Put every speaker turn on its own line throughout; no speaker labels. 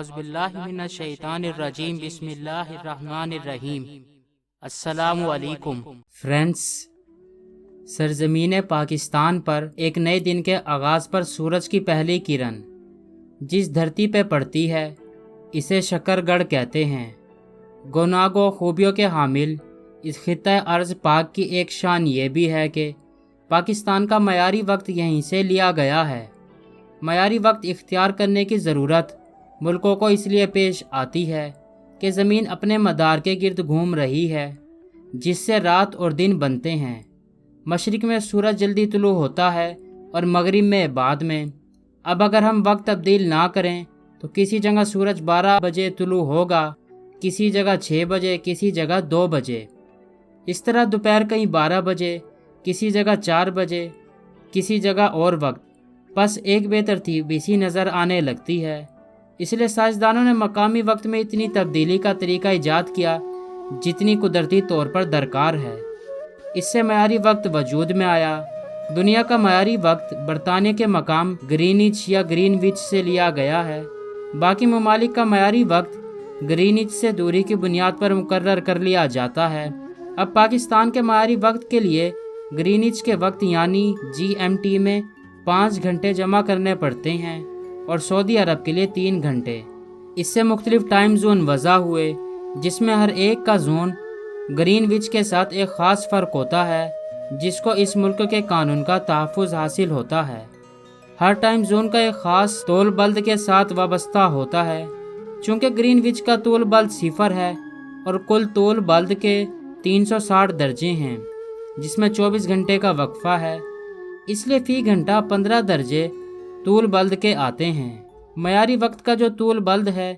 اعوذ باللہ من الشیطان الرجیم بسم اللہ الرحمن الرحیم۔ السلام علیکم فرینڈز، سرزمین پاکستان پر ایک نئے دن کے آغاز پر سورج کی پہلی کرن جس دھرتی پہ پڑتی ہے اسے شکر گڑھ کہتے ہیں۔ گناگو خوبیوں کے حامل اس خطہ ارض پاک کی ایک شان یہ بھی ہے کہ پاکستان کا معیاری وقت یہیں سے لیا گیا ہے۔ معیاری وقت اختیار کرنے کی ضرورت ملکوں کو اس لیے پیش آتی ہے کہ زمین اپنے مدار کے گرد گھوم رہی ہے، جس سے رات اور دن بنتے ہیں۔ مشرق میں سورج جلدی طلوع ہوتا ہے اور مغرب میں بعد میں۔ اب اگر ہم وقت تبدیل نہ کریں تو کسی جگہ سورج 12 بجے طلوع ہوگا، کسی جگہ 6 بجے، کسی جگہ 2 بجے۔ اس طرح دوپہر کہیں 12 بجے، کسی جگہ 4 بجے، کسی جگہ اور وقت۔ بس ایک بے ترتیبی سی نظر آنے لگتی ہے۔ اس لیے سائنسدانوں نے مقامی وقت میں اتنی تبدیلی کا طریقہ ایجاد کیا جتنی قدرتی طور پر درکار ہے۔ اس سے معیاری وقت وجود میں آیا۔ دنیا کا معیاری وقت برطانیہ کے مقام گرینچ یا گرین وچ سے لیا گیا ہے۔ باقی ممالک کا معیاری وقت گرینچ سے دوری کی بنیاد پر مقرر کر لیا جاتا ہے۔ اب پاکستان کے معیاری وقت کے لیے گرینچ کے وقت یعنی GMT میں 5 گھنٹے جمع کرنے پڑتے ہیں اور سعودی عرب کے لیے 3 گھنٹے۔ اس سے مختلف ٹائم زون وضع ہوئے جس میں ہر ایک کا زون گرین وچ کے ساتھ ایک خاص فرق ہوتا ہے جس کو اس ملک کے قانون کا تحفظ حاصل ہوتا ہے۔ ہر ٹائم زون کا ایک خاص طول بلد کے ساتھ وابستہ ہوتا ہے۔ چونکہ گرین وچ کا طول بلد 0 ہے اور کل طول بلد کے 360 درجے ہیں جس میں 24 گھنٹے کا وقفہ ہے، اس لیے فی گھنٹہ 15 درجے طول بلد کے آتے ہیں۔ معیاری وقت کا جو طول بلد ہے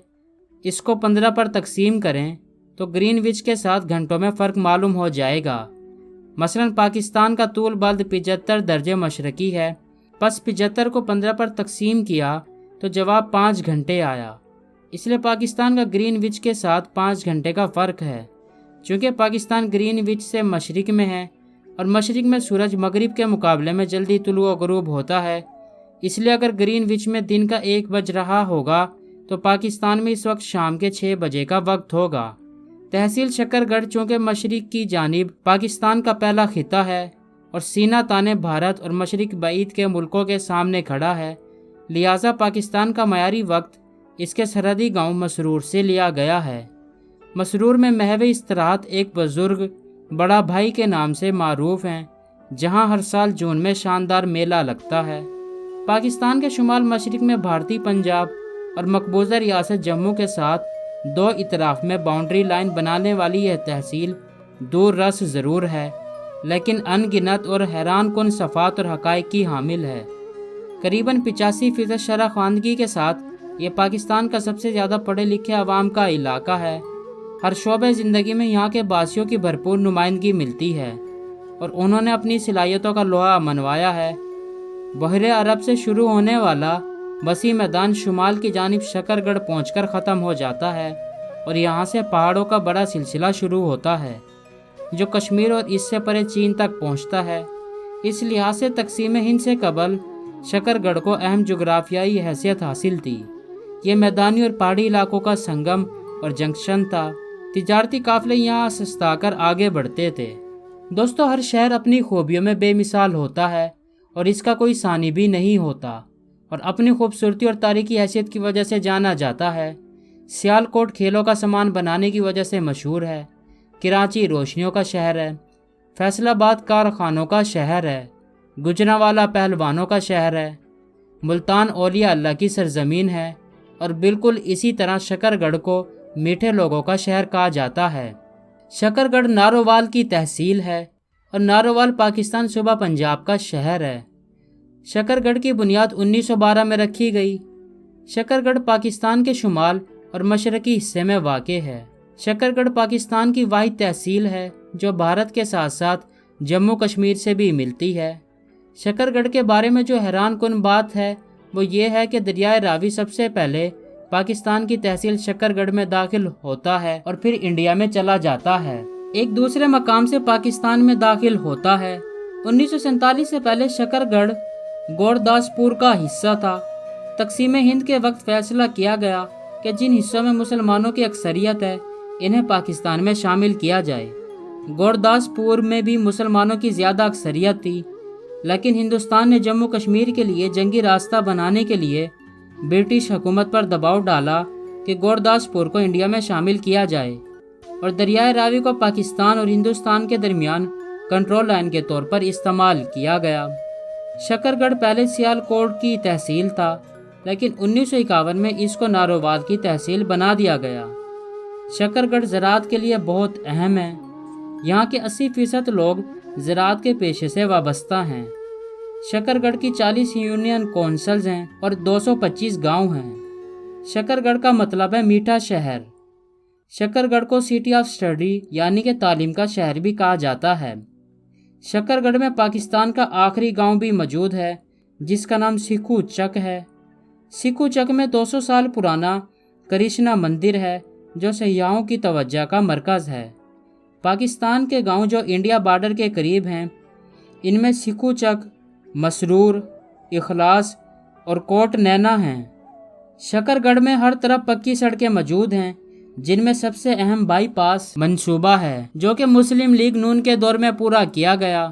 اس کو 15 پر تقسیم کریں تو گرین وچ کے ساتھ گھنٹوں میں فرق معلوم ہو جائے گا۔ مثلا پاکستان کا طول بلد 75 درجے مشرقی ہے، پس 75 کو 15 پر تقسیم کیا تو جواب 5 گھنٹے آیا۔ اس لیے پاکستان کا گرین وچ کے ساتھ 5 گھنٹے کا فرق ہے۔ چونکہ پاکستان گرین وچ سے مشرق میں ہے اور مشرق میں سورج مغرب کے مقابلے میں جلدی طلوع و غروب ہوتا ہے، اس لیے اگر گرین وچ میں دن کا 1 بج رہا ہوگا تو پاکستان میں اس وقت شام کے 6 بجے کا وقت ہوگا۔ تحصیل شکر گڑھ چونکہ مشرق کی جانب پاکستان کا پہلا خطہ ہے اور سینہ تانے بھارت اور مشرق بعید کے ملکوں کے سامنے کھڑا ہے، لہٰذا پاکستان کا معیاری وقت اس کے سرحدی گاؤں مسرور سے لیا گیا ہے۔ مسرور میں محو استراحت ایک بزرگ بڑا بھائی کے نام سے معروف ہیں، جہاں ہر سال جون میں شاندار میلہ لگتا ہے۔ پاکستان کے شمال مشرق میں بھارتی پنجاب اور مقبوضہ ریاست جموں کے ساتھ 2 اطراف میں باؤنڈری لائن بنانے والی یہ تحصیل دور رس ضرور ہے، لیکن ان گنت اور حیران کن صفات اور حقائق کی حامل ہے۔ قریباً 85% شرح خواندگی کے ساتھ یہ پاکستان کا سب سے زیادہ پڑھے لکھے عوام کا علاقہ ہے۔ ہر شعبہ زندگی میں یہاں کے باسیوں کی بھرپور نمائندگی ملتی ہے اور انہوں نے اپنی صلاحیتوں کا لوہا منوایا ہے۔ بحر عرب سے شروع ہونے والا وسیع میدان شمال کی جانب شکر گڑھ پہنچ کر ختم ہو جاتا ہے اور یہاں سے پہاڑوں کا بڑا سلسلہ شروع ہوتا ہے جو کشمیر اور اس سے پرے چین تک پہنچتا ہے۔ اس لحاظ سے تقسیم ہند سے قبل شکر گڑھ کو اہم جغرافیائی حیثیت حاصل تھی۔ یہ میدانی اور پہاڑی علاقوں کا سنگم اور جنکشن تھا۔ تجارتی قافلے یہاں سستا کر آگے بڑھتے تھے۔ دوستو، ہر شہر اپنی خوبیوں میں بے مثال ہوتا ہے اور اس کا کوئی ثانی بھی نہیں ہوتا اور اپنی خوبصورتی اور تاریخی حیثیت کی وجہ سے جانا جاتا ہے۔ سیالکوٹ کھیلوں کا سامان بنانے کی وجہ سے مشہور ہے۔ کراچی روشنیوں کا شہر ہے۔ فیصل آباد کارخانوں کا شہر ہے۔ گجرانوالہ پہلوانوں کا شہر ہے۔ ملتان اولیاء اللہ کی سرزمین ہے اور بالکل اسی طرح شکر گڑھ کو میٹھے لوگوں کا شہر کہا جاتا ہے۔ شکر گڑھ نارووال کی تحصیل ہے اور نارووال پاکستان صوبہ پنجاب کا شہر ہے۔ شکر گڑھ کی بنیاد 1912 میں رکھی گئی۔ شکر گڑھ پاکستان کے شمال اور مشرقی حصے میں واقع ہے۔ شکر گڑھ پاکستان کی واحد تحصیل ہے جو بھارت کے ساتھ ساتھ جموں کشمیر سے بھی ملتی ہے۔ شکر گڑھ کے بارے میں جو حیران کن بات ہے وہ یہ ہے کہ دریائے راوی سب سے پہلے پاکستان کی تحصیل شکر گڑھ میں داخل ہوتا ہے اور پھر انڈیا میں چلا جاتا ہے، ایک دوسرے مقام سے پاکستان میں داخل ہوتا ہے۔ 1947 سے پہلے شکر گڑھ گورداسپور کا حصہ تھا۔ تقسیم ہند کے وقت فیصلہ کیا گیا کہ جن حصوں میں مسلمانوں کی اکثریت ہے انہیں پاکستان میں شامل کیا جائے۔ گورداسپور میں بھی مسلمانوں کی زیادہ اکثریت تھی، لیکن ہندوستان نے جموں کشمیر کے لیے جنگی راستہ بنانے کے لیے برٹش حکومت پر دباؤ ڈالا کہ گورداسپور کو انڈیا میں شامل کیا جائے اور دریائے راوی کو پاکستان اور ہندوستان کے درمیان کنٹرول لائن کے طور پر استعمال کیا گیا۔ شکر گڑھ پہلے سیال کوٹ کی تحصیل تھا، لیکن 1951 میں اس کو نارووال کی تحصیل بنا دیا گیا۔ شکر گڑھ زراعت کے لیے بہت اہم ہے۔ یہاں کے 80% لوگ زراعت کے پیشے سے وابستہ ہیں۔ شکر گڑھ کی 40 یونین کونسلز ہیں اور 225 گاؤں ہیں۔ شکر گڑھ کا مطلب ہے میٹھا شہر۔ شکر گڑھ کو سٹی آف اسٹڈی یعنی کہ تعلیم کا شہر بھی کہا جاتا ہے۔ شکر گڑھ میں پاکستان کا آخری گاؤں بھی موجود ہے جس کا نام سکھو چک ہے۔ سکھو چک میں 200 سال پرانا کرشنا مندر ہے جو سیاحوں کی توجہ کا مرکز ہے۔ پاکستان کے گاؤں جو انڈیا بارڈر کے قریب ہیں ان میں سکھو چک، مسرور، اخلاص اور کوٹ نینا ہیں۔ شکر گڑھ میں ہر طرف پکی سڑکیں موجود ہیں جن میں سب سے اہم بائی پاس منصوبہ ہے جو کہ مسلم لیگ نون کے دور میں پورا کیا گیا۔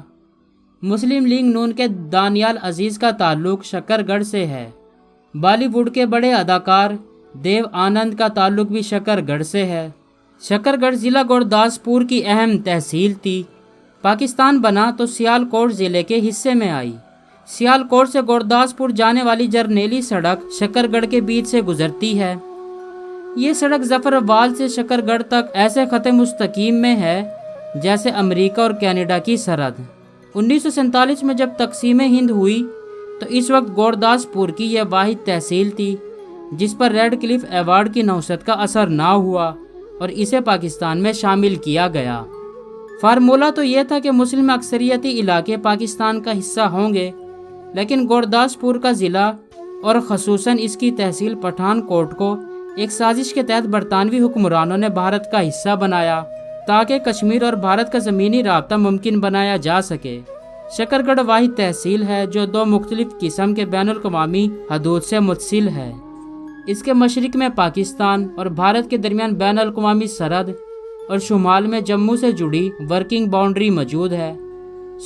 مسلم لیگ نون کے دانیال عزیز کا تعلق شکر گڑھ سے ہے۔ بالی ووڈ کے بڑے اداکار دیو آنند کا تعلق بھی شکر گڑھ سے ہے۔ شکر گڑھ ضلع گورداسپور کی اہم تحصیل تھی۔ پاکستان بنا تو سیال کوٹ ضلع کے حصے میں آئی۔ سیال کوٹ سے گورداسپور جانے والی جرنیلی سڑک شکر گڑھ کے بیچ سے گزرتی ہے۔ یہ سڑک ظفرآباد سے شکر گڑھ تک ایسے خط مستقیم میں ہے جیسے امریکہ اور کینیڈا کی سرحد۔ 1947 میں جب تقسیم ہند ہوئی تو اس وقت گورداسپور کی یہ واحد تحصیل تھی جس پر ریڈ کلف ایوارڈ کی نوسط کا اثر نہ ہوا اور اسے پاکستان میں شامل کیا گیا۔ فارمولہ تو یہ تھا کہ مسلم اکثریتی علاقے پاکستان کا حصہ ہوں گے، لیکن گورداسپور کا ضلع اور خصوصاً اس کی تحصیل پٹھان کوٹ کو ایک سازش کے تحت برطانوی حکمرانوں نے بھارت کا حصہ بنایا تاکہ کشمیر اور بھارت کا زمینی رابطہ ممکن بنایا جا سکے۔ شکر گڑھ واحد تحصیل ہے جو 2 مختلف قسم کے بین الاقوامی حدود سے متصل ہے۔ اس کے مشرق میں پاکستان اور بھارت کے درمیان بین الاقوامی سرحد اور شمال میں جموں سے جڑی ورکنگ باؤنڈری موجود ہے۔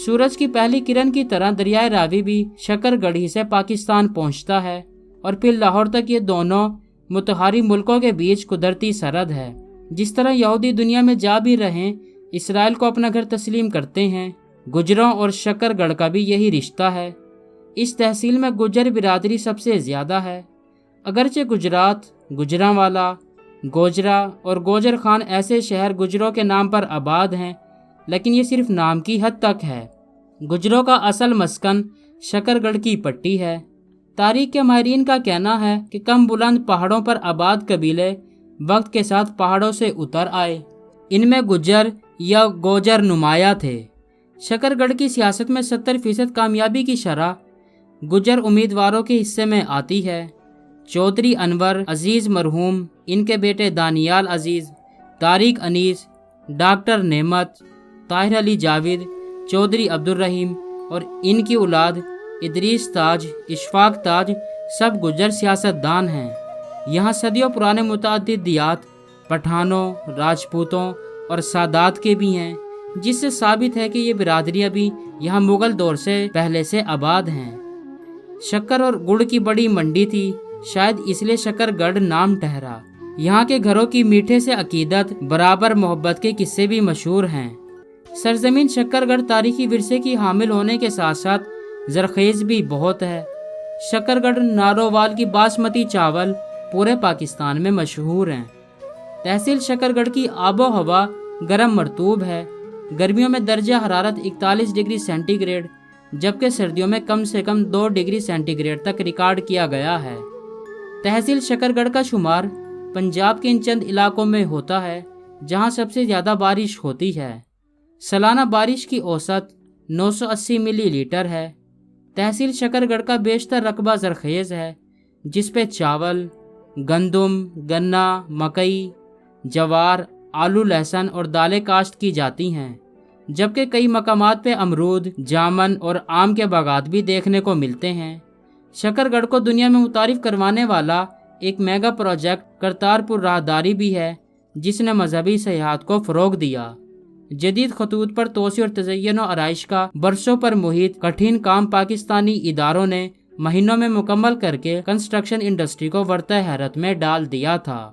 سورج کی پہلی کرن کی طرح دریائے راوی بھی شکر گڑھ ہی سے پاکستان پہنچتا ہے اور پھر لاہور تک یہ دونوں متحارب ملکوں کے بیچ قدرتی سرحد ہے۔ جس طرح یہودی دنیا میں جا بھی رہیں اسرائیل کو اپنا گھر تسلیم کرتے ہیں، گجروں اور شکر گڑھ کا بھی یہی رشتہ ہے۔ اس تحصیل میں گجر برادری سب سے زیادہ ہے۔ اگرچہ گجرات، گجرانوالا، گوجرا اور گوجر خان ایسے شہر گجروں کے نام پر آباد ہیں، لیکن یہ صرف نام کی حد تک ہے۔ گجروں کا اصل مسکن شکر گڑھ کی پٹی ہے۔ تاریخ کے ماہرین کا کہنا ہے کہ کم بلند پہاڑوں پر آباد قبیلے وقت کے ساتھ پہاڑوں سے اتر آئے۔ ان میں گجر یا گوجر نمایاں تھے۔ شکر گڑھ کی سیاست میں 70% کامیابی کی شرح گجر امیدواروں کے حصے میں آتی ہے۔ چودھری انور عزیز مرحوم، ان کے بیٹے دانیال عزیز، طارق انیس، ڈاکٹر نعمت، طاہر علی جاوید، چودھری عبدالرحیم اور ان کی اولاد ادریس تاج، اشفاق تاج سب گجر سیاستدان ہیں۔ یہاں صدیوں پرانے متعدد دیات پٹھانوں، راجپوتوں اور سادات کے بھی ہیں، جس سے ثابت ہے کہ یہ برادریاں بھی یہاں مغل دور سے پہلے سے آباد ہیں۔ شکر اور گڑ کی بڑی منڈی تھی، شاید اس لیے شکر گڑھ نام ٹھہرا۔ یہاں کے گھروں کی میٹھے سے عقیدت، برابر محبت کے قصے بھی مشہور ہیں۔ سرزمین شکر گڑھ تاریخی ورثے کی حامل ہونے کے ساتھ ساتھ زرخیز بھی بہت ہے۔ شکر گڑھ نارووال کی باسمتی چاول پورے پاکستان میں مشہور ہیں۔ تحصیل شکر گڑھ کی آب و ہوا گرم مرطوب ہے۔ گرمیوں میں درجہ حرارت 41 ڈگری سینٹی گریڈ جبکہ سردیوں میں کم سے کم 2 ڈگری سینٹی گریڈ تک ریکارڈ کیا گیا ہے۔ تحصیل شکر گڑھ کا شمار پنجاب کے ان چند علاقوں میں ہوتا ہے جہاں سب سے زیادہ بارش ہوتی ہے۔ سالانہ بارش کی اوسط 980 ملی لیٹر ہے۔ تحصیل شکر گڑھ کا بیشتر رقبہ زرخیز ہے جس پہ چاول، گندم، گنا، مکئی، جوار، آلو، لہسن اور دالیں کاشت کی جاتی ہیں، جبکہ کئی مقامات پہ امرود، جامن اور آم کے باغات بھی دیکھنے کو ملتے ہیں۔ شکر گڑھ کو دنیا میں متعارف کروانے والا ایک میگا پروجیکٹ کرتارپور راہداری بھی ہے جس نے مذہبی سیاحت کو فروغ دیا۔ جدید خطوط پر توسیع اور تزئین و آرائش کا برسوں پر محیط کٹھن کام پاکستانی اداروں نے مہینوں میں مکمل کر کے کنسٹرکشن انڈسٹری کو ورطۂ حیرت میں ڈال دیا تھا۔